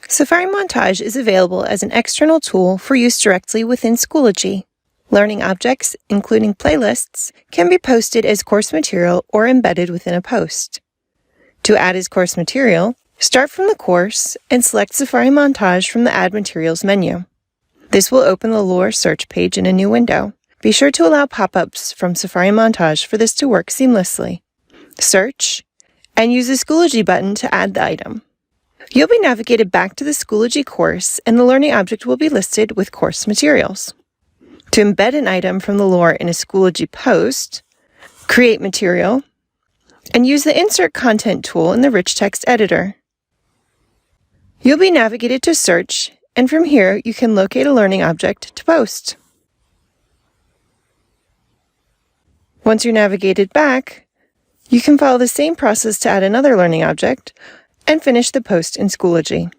SAFARI Montage is available as an external tool for use directly within Schoology. Learning objects, including playlists, can be posted as course material or embedded within a post. To add as course material, start from the course and select SAFARI Montage from the Add Materials menu. This will open the Lure search page in a new window. Be sure to allow pop-ups from SAFARI Montage for this to work seamlessly. Search, and use the Schoology button to add the item. You'll be navigated back to the Schoology course, and the learning object will be listed with course materials. To embed an item from the Lure in a Schoology post, create material, and use the Insert Content tool in the Rich Text Editor. You'll be navigated to Search, and from here you can locate a learning object to post. Once you're navigated back, you can follow the same process to add another learning object and finish the post in Schoology.